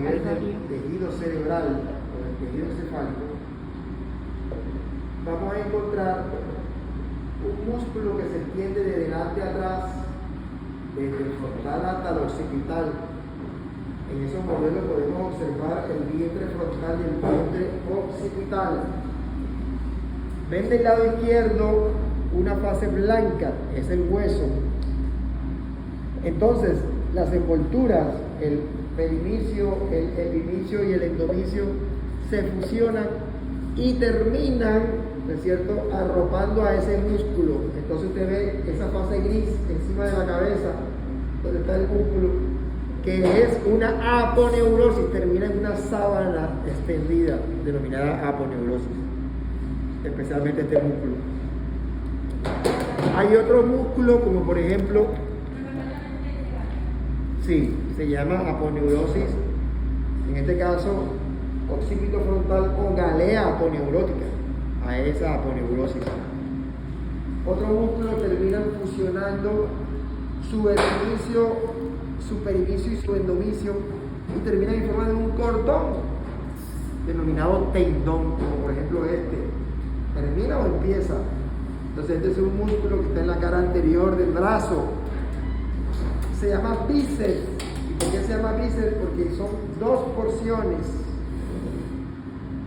nivel del tejido cerebral o del tejido encefálico, vamos a encontrar un músculo que se extiende de delante a atrás, desde el frontal hasta el occipital. En esos modelos podemos observar el vientre frontal y el vientre occipital. Ven del lado izquierdo una fase blanca, es el hueso. Entonces, las envolturas, el perimicio, el epimicio y el endomicio se fusionan y terminan, ¿no es cierto?, arropando a ese músculo. Entonces usted ve esa fase gris encima de la cabeza, donde está el músculo, que es una aponeurosis, termina en una sábana extendida, denominada aponeurosis, especialmente este músculo. Hay otro músculo, como por ejemplo, sí, se llama aponeurosis, en este caso, occipito frontal o galea aponeurótica, a esa aponeurosis. Otro músculo termina fusionando su epimicio, su perimicio y su endomicio y termina en forma de un cordón denominado tendón, como por ejemplo este. ¿Termina o empieza? Entonces este es un músculo que está en la cara anterior del brazo. Se llama bíceps. ¿Y por qué se llama bíceps? Porque son dos porciones.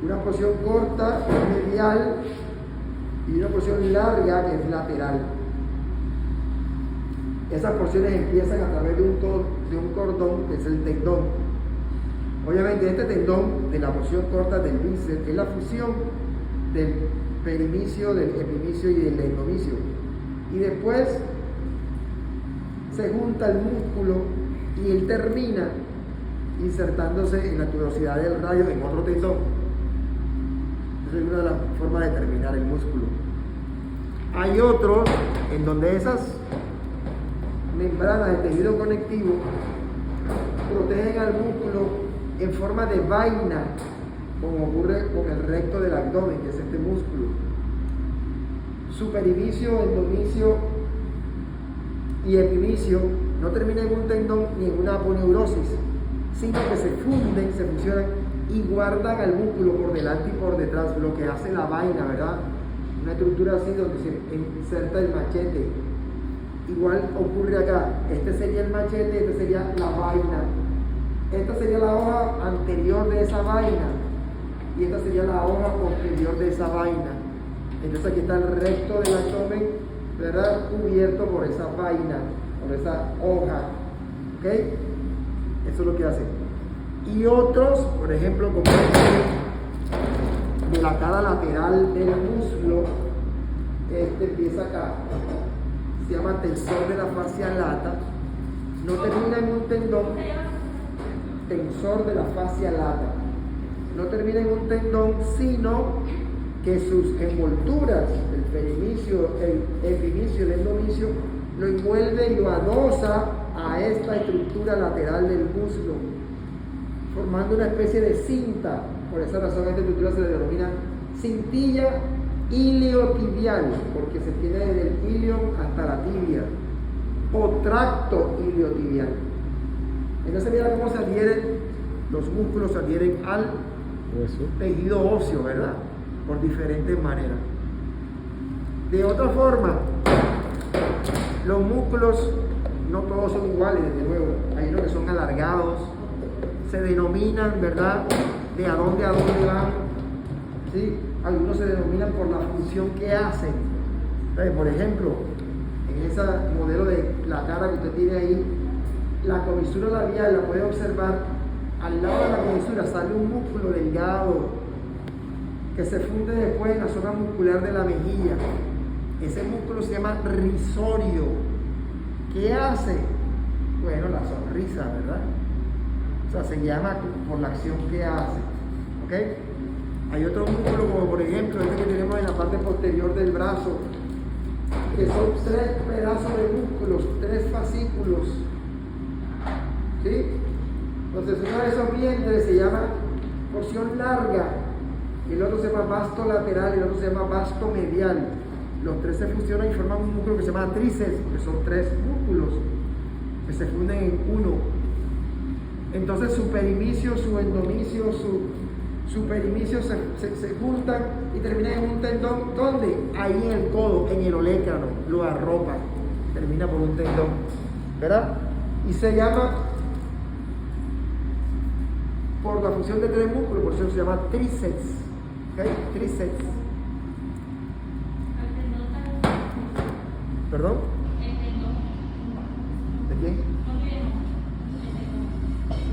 Una porción corta, medial, y una porción larga, que es lateral. Esas porciones empiezan a través de un cordón, que es el tendón. Obviamente este tendón de la porción corta del bíceps es la fusión del perimicio, del epimicio y del endomicio. Y después se junta el músculo y él termina insertándose en la tuberosidad del rayo en otro tendón. Esa es una de las formas de terminar el músculo. Hay otros en donde esas membranas de tejido conectivo protegen al músculo en forma de vaina, como ocurre con el recto del abdomen, que es este músculo. Su perimicio, endomicio y epimicio no terminan en un tendón ni en una aponeurosis, sino que se funden, se fusionan y guardan al músculo por delante y por detrás, lo que hace la vaina, ¿verdad? Una estructura así donde se inserta el machete. Igual ocurre acá, este sería el machete, este sería la vaina. Esta sería la hoja anterior de esa vaina y esta sería la hoja posterior de esa vaina. Entonces aquí está el recto del abdomen, ¿verdad?, cubierto por esa vaina, por esa hoja. ¿Ok? Eso es lo que hace. Y otros, por ejemplo, como este, de la cara lateral del muslo, este empieza acá, se llama tensor de la fascia lata, no termina en un tendón, tensor de la fascia lata, no termina en un tendón, sino que sus envolturas, el perimicio, el epimicio y el endomicio, lo envuelve y lo adosa a esta estructura lateral del muslo, formando una especie de cinta. Por esa razón a esta estructura se le denomina cintilla iliotibial, porque se tiene desde el ilion hasta la tibia, o tracto iliotibial. Entonces mira cómo se adhieren, los músculos se adhieren al tejido óseo, ¿verdad? Por diferentes maneras. De otra forma, los músculos no todos son iguales, desde luego. Hay unos que son alargados, se denominan, ¿verdad?, de a dónde van, ¿sí? Algunos se denominan por la función que hacen. Entonces, por ejemplo, en ese modelo de la cara que usted tiene ahí, la comisura labial la puede observar. Al lado de la comisura sale un músculo delgado que se funde después en la zona muscular de la mejilla. Ese músculo se llama risorio. ¿Qué hace? Bueno, la sonrisa, ¿verdad? O sea, se llama por la acción que hace. ¿Ok? Hay otro músculo, como por ejemplo este que tenemos en la parte posterior del brazo, que son 3 pedazos de músculos, 3 fascículos. ¿Sí? Entonces uno de esos vientres se llama porción larga, el otro se llama vasto lateral y el otro se llama vasto medial. Los 3 se fusionan y forman un músculo que se llama tríceps, que son 3 músculos que se funden en uno. Entonces su perimisio, su endomisio, su perimisio se juntan y terminan en un tendón. ¿Dónde? Ahí en el codo, en el olecrano, lo arropa. Termina por un tendón, ¿verdad? Y se llama, por la función de tres músculos, por eso se llama tríceps. ¿Okay? Tríceps. ¿Perdón? ¿De quién?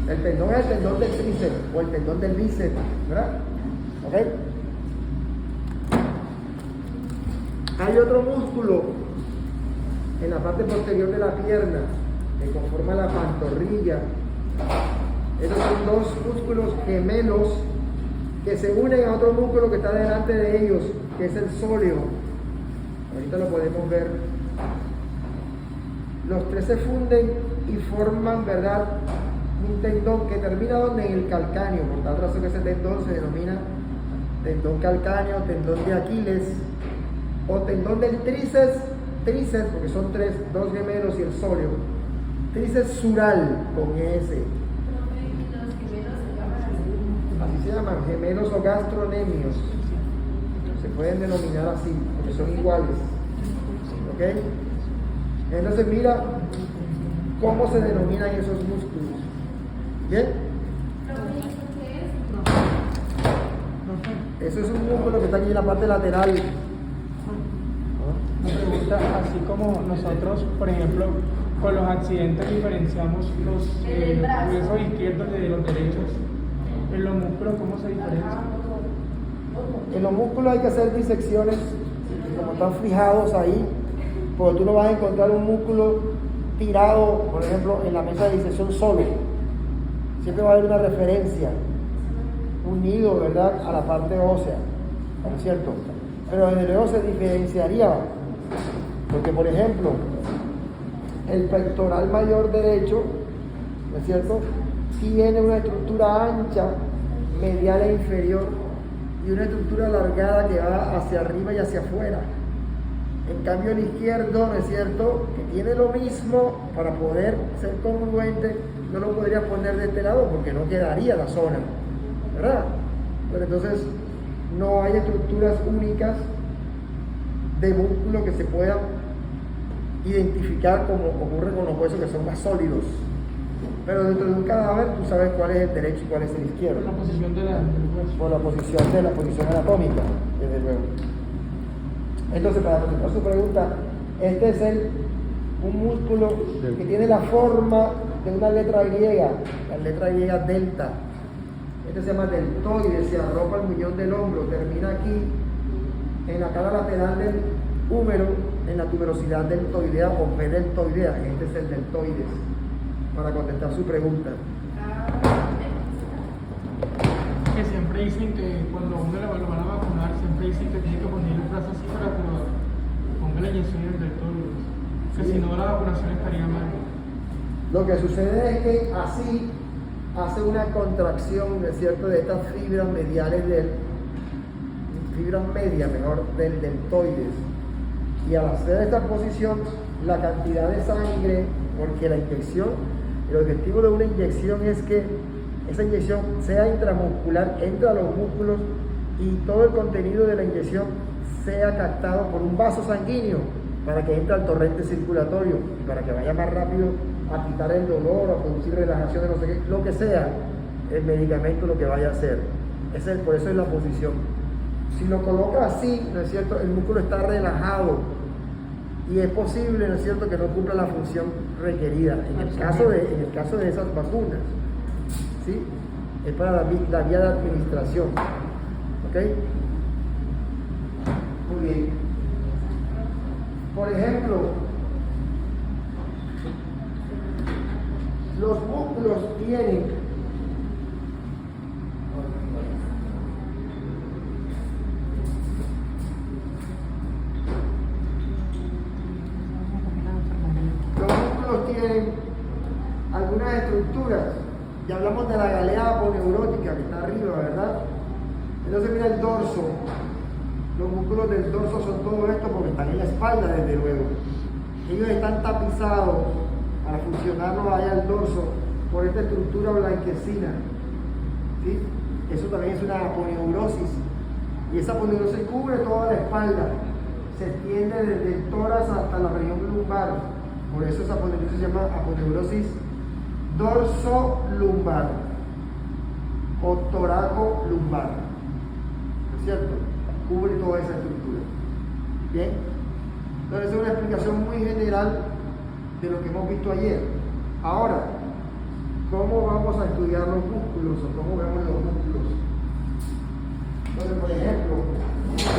El tendón es el tendón del tríceps o el tendón del bíceps, ¿verdad? ¿Ok? Hay otro músculo en la parte posterior de la pierna que conforma la pantorrilla. Esos son dos músculos gemelos que se unen a otro músculo que está delante de ellos, que es el sóleo. Ahorita lo podemos ver. Los tres se funden y forman, ¿verdad?, un tendón que termina donde, en el calcáneo. Por tal razón que ese tendón se denomina tendón calcáneo, tendón de Aquiles o tendón del tríceps, porque son tres, dos gemelos y el sóleo. Tríceps sural con S. Así se llaman, gemelos o gastronemios. Se pueden denominar así, porque son iguales. ¿Ok? Entonces mira cómo se denominan esos músculos. ¿Bien? Eso es un músculo que está aquí en la parte lateral. Una pregunta, así como nosotros, por ejemplo, con los accidentes diferenciamos los huesos izquierdos de los derechos, en los músculos, ¿cómo se diferencia? En los músculos hay que hacer disecciones, como están fijados ahí, porque tú no vas a encontrar un músculo tirado, por ejemplo, en la mesa de disección solo. Siempre va a haber una referencia, unido, ¿verdad?, a la parte ósea, ¿no es cierto? Pero desde luego se diferenciaría, porque por ejemplo, el pectoral mayor derecho, ¿no es cierto?, tiene una estructura ancha, medial e inferior, y una estructura alargada que va hacia arriba y hacia afuera. En cambio el izquierdo, ¿no es cierto?, que tiene lo mismo, para poder ser congruente, no lo podrías poner de este lado porque no quedaría la zona, ¿verdad? Pero entonces no hay estructuras únicas de músculo que se puedan identificar como ocurre con los huesos que son más sólidos. Pero dentro de un cadáver tú sabes cuál es el derecho y cuál es el izquierdo. Por la posición del hueso. Por la posición anatómica, desde luego. Entonces, para contestar su pregunta, este es un músculo que tiene la forma de una letra griega, la letra griega delta. Este se llama deltoides, se arropa el muñón del hombro, termina aquí en la cara lateral del húmero, en la tuberosidad deltoidea o deltoidea. Este es el deltoides, para contestar su pregunta. Que siempre dicen que cuando uno lo van a vacunar, siempre dicen que tiene que poner el brazo así para que ponga la inyección en el deltoides. Que Sí. si no, la vacunación estaría mal. Lo que sucede es que así hace una contracción, ¿no es cierto?, de estas fibras mediales fibras medias, mejor, del deltoides. Y al hacer esta posición, la cantidad de sangre, porque la inyección, el objetivo de una inyección es que esa inyección sea intramuscular, entra a los músculos y todo el contenido de la inyección sea captado por un vaso sanguíneo para que entre al torrente circulatorio y para que vaya más rápido a quitar el dolor, a producir relajación, no sé qué, lo que sea el medicamento lo que vaya a hacer. Por eso es la posición. Si lo coloca así, ¿no es cierto?, el músculo está relajado y es posible, ¿no es cierto?, que no cumpla la función requerida en el caso de esas vacunas. ¿Sí? Es para la vía de administración. ¿Ok? Muy bien. Por ejemplo, los músculos tienen algunas estructuras. Ya hablamos de la galea aponeurótica que está arriba, ¿verdad? Entonces mira el dorso. Los músculos del dorso son todo esto porque están en la espalda, desde luego. Ellos están tapizados para funcionar, no vaya el dorso por esta estructura blanquecina. ¿Sí? Eso también es una aponeurosis. Y esa aponeurosis cubre toda la espalda. Se extiende desde el tórax hasta la región lumbar. Por eso esa aponeurosis se llama aponeurosis dorso-lumbar o toraco-lumbar. ¿No es cierto? Cubre toda esa estructura. Bien. Entonces es una explicación muy general de lo que hemos visto ayer. Ahora, ¿cómo vamos a estudiar los músculos o cómo vemos los músculos? Entonces, por ejemplo,